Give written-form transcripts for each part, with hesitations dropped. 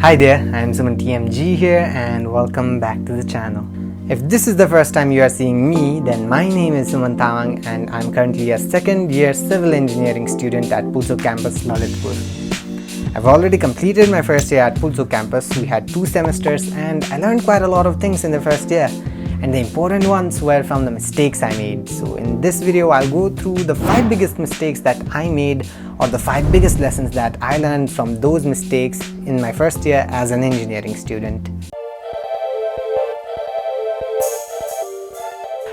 Hi there, I'm Suman TMG here and welcome back to the channel. If this is the first time you are seeing me, then my name is Suman Tamang and I'm currently a second year civil engineering student at Pulchowk Campus, Lalitpur. I've already completed my first year at Pulchowk Campus. We had 2 semesters and I learned quite a lot of things in the first year. And the important ones were from the mistakes I made. So in this video, I'll go through the 5 biggest mistakes that I made or the 5 biggest lessons that I learned from those mistakes in my first year as an engineering student.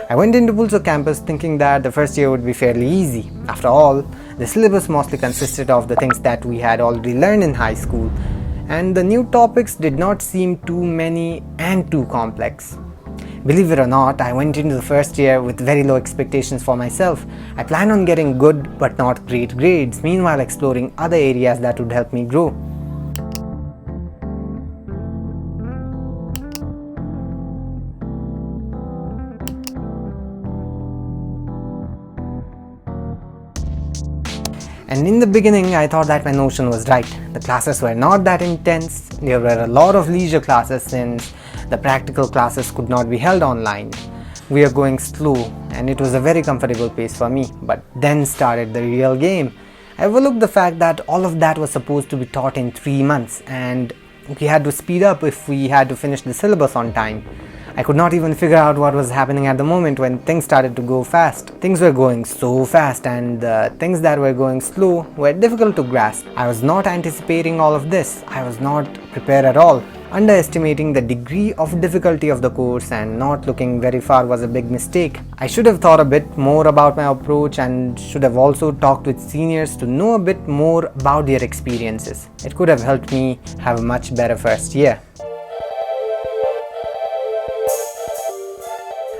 I went into Pulchowk Campus thinking that the first year would be fairly easy. After all, the syllabus mostly consisted of the things that we had already learned in high school, and the new topics did not seem too many and too complex. Believe it or not, I went into the first year with very low expectations for myself. I planned on getting good but not great grades, meanwhile exploring other areas that would help me grow. And in the beginning, I thought that my notion was right. The classes were not that intense. There were a lot of leisure classes since the practical classes could not be held online. We were going slow and it was a very comfortable pace for me. But then started the real game. I overlooked the fact that all of that was supposed to be taught in 3 months and we had to speed up if we had to finish the syllabus on time. I could not even figure out what was happening at the moment when things started to go fast. Things were going so fast and the things that were going slow were difficult to grasp. I was not anticipating all of this. I was not prepared at all. Underestimating the degree of difficulty of the course and not looking very far was a big mistake. I should have thought a bit more about my approach and should have also talked with seniors to know a bit more about their experiences. It could have helped me have a much better first year.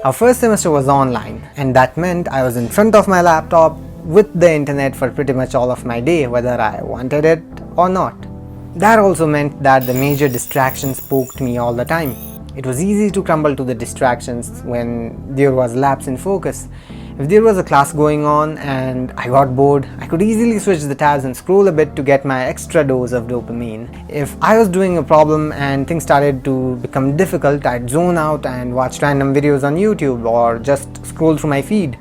Our first semester was online, and that meant I was in front of my laptop with the internet for pretty much all of my day, whether I wanted it or not. That also meant that the major distractions poked me all the time. It was easy to crumble to the distractions when there was lapse in focus. If there was a class going on and I got bored, I could easily switch the tabs and scroll a bit to get my extra dose of dopamine. If I was doing a problem and things started to become difficult, I'd zone out and watch random videos on YouTube or just scroll through my feed.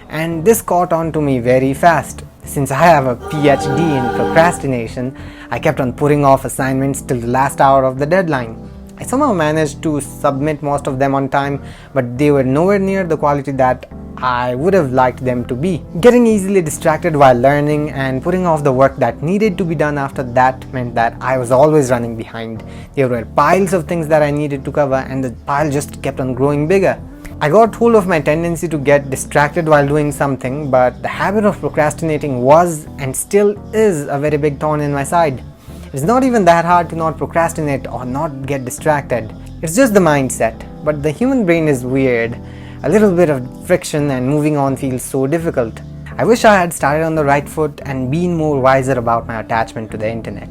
And this caught on to me very fast. Since I have a PhD in procrastination, I kept on putting off assignments till the last hour of the deadline. I somehow managed to submit most of them on time, but they were nowhere near the quality that I would have liked them to be. Getting easily distracted while learning and putting off the work that needed to be done after that meant that I was always running behind. There were piles of things that I needed to cover and the pile just kept on growing bigger. I got hold of my tendency to get distracted while doing something, but the habit of procrastinating was and still is a very big thorn in my side. It's not even that hard to not procrastinate or not get distracted. It's just the mindset. But the human brain is weird. A little bit of friction and moving on feels so difficult. I wish I had started on the right foot and been more wiser about my attachment to the internet.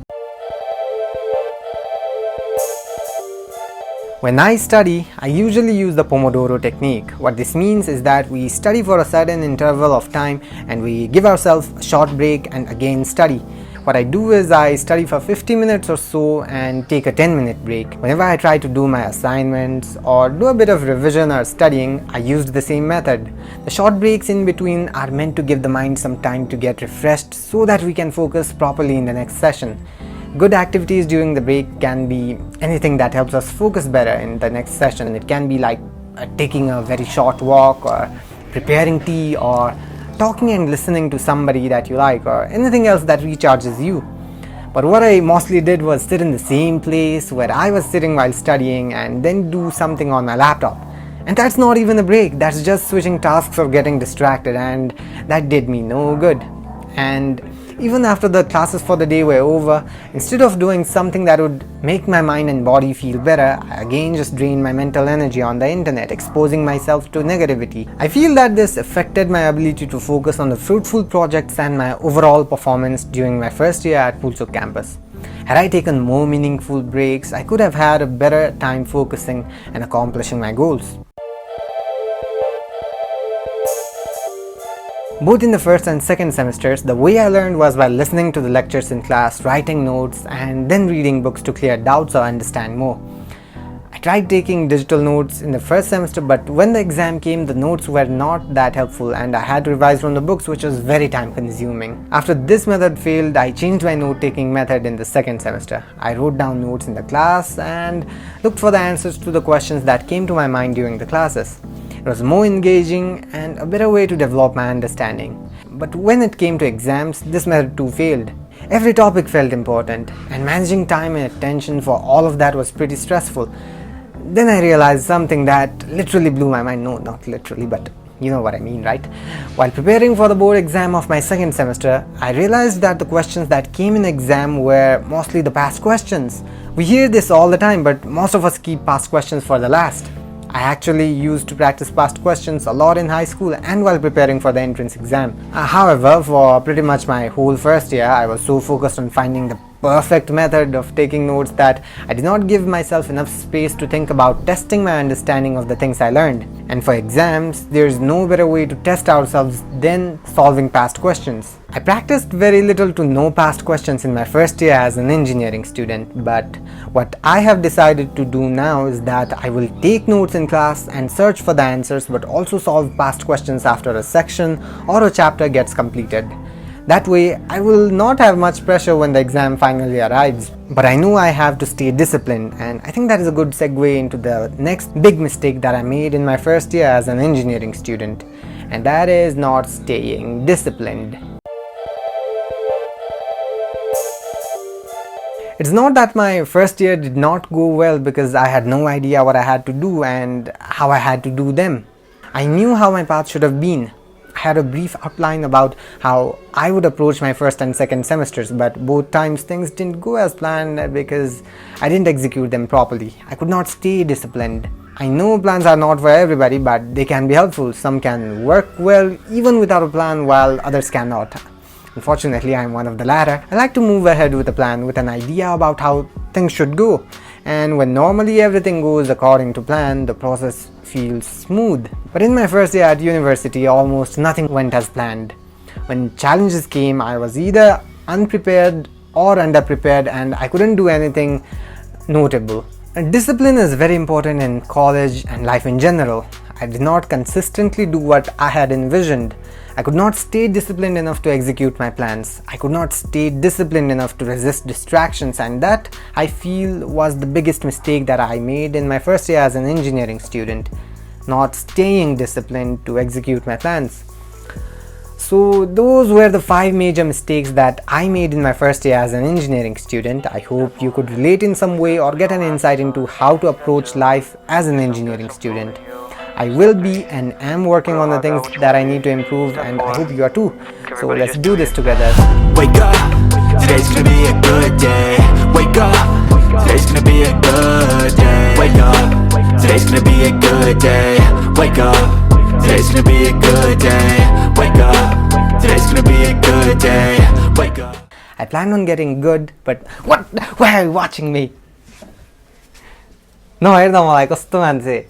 When I study, I usually use the Pomodoro technique. What this means is that we study for a certain interval of time and we give ourselves a short break and again study. What I do is I study for 50 minutes or so and take a 10-minute break. Whenever I try to do my assignments or do a bit of revision or studying, I used the same method. The short breaks in between are meant to give the mind some time to get refreshed so that we can focus properly in the next session. Good activities during the break can be anything that helps us focus better in the next session. It can be like taking a very short walk or preparing tea or talking and listening to somebody that you like or anything else that recharges you. But what I mostly did was sit in the same place where I was sitting while studying and then do something on my laptop. And that's not even a break, that's just switching tasks or getting distracted, and that did me no good. And even after the classes for the day were over, instead of doing something that would make my mind and body feel better, I again just drained my mental energy on the internet, exposing myself to negativity. I feel that this affected my ability to focus on the fruitful projects and my overall performance during my first year at Pulchowk Campus. Had I taken more meaningful breaks, I could have had a better time focusing and accomplishing my goals. Both in the first and second semesters, the way I learned was by listening to the lectures in class, writing notes, and then reading books to clear doubts or understand more. I tried taking digital notes in the first semester, but when the exam came, the notes were not that helpful and I had to revise from the books, which was very time consuming. After this method failed, I changed my note taking method in the second semester. I wrote down notes in the class and looked for the answers to the questions that came to my mind during the classes. It was more engaging and a better way to develop my understanding. But when it came to exams, this method too failed. Every topic felt important, and managing time and attention for all of that was pretty stressful. Then I realized something that literally blew my mind. No, not literally, but you know what I mean, right? While preparing for the board exam of my second semester, I realized that the questions that came in the exam were mostly the past questions. We hear this all the time, but most of us keep past questions for the last. I actually used to practice past questions a lot in high school and while preparing for the entrance exam. However, for pretty much my whole first year, I was so focused on finding the perfect method of taking notes that I did not give myself enough space to think about testing my understanding of the things I learned. And for exams, there is no better way to test ourselves than solving past questions. I practiced very little to no past questions in my first year as an engineering student, but what I have decided to do now is that I will take notes in class and search for the answers, but also solve past questions after a section or a chapter gets completed. That way, I will not have much pressure when the exam finally arrives. But I know I have to stay disciplined, and I think that is a good segue into the next big mistake that I made in my first year as an engineering student, and that is not staying disciplined. It's not that my first year did not go well because I had no idea what I had to do and how I had to do them. I knew how my path should have been. I had a brief outline about how I would approach my first and second semesters, but both times things didn't go as planned because I didn't execute them properly. I could not stay disciplined. I know plans are not for everybody, but they can be helpful. Some can work well even without a plan, while others cannot. Unfortunately, I am one of the latter. I like to move ahead with a plan, with an idea about how things should go. And when normally everything goes according to plan, the process feels smooth. But in my first year at university, almost nothing went as planned. When challenges came, I was either unprepared or underprepared, and I couldn't do anything notable. Discipline is very important in college and life in general. I did not consistently do what I had envisioned. I could not stay disciplined enough to execute my plans. I could not stay disciplined enough to resist distractions, and that, I feel, was the biggest mistake that I made in my first year as an engineering student. Not staying disciplined to execute my plans. So those were the 5 major mistakes that I made in my first year as an engineering student. I hope you could relate in some way or get an insight into how to approach life as an engineering student. I will be and am working on the things that I need to improve, and I hope you are too. So let's do this together. Wake up, today's gonna be a good day. Wake up, today's gonna be a good day. Wake up, today's gonna be a good day. Wake up, today's gonna be a good day. Wake up, today's gonna be a good day. Wake up. I plan on getting good, but what? Why are you watching me? नहेर्दा मलाई कस्तो मान्छे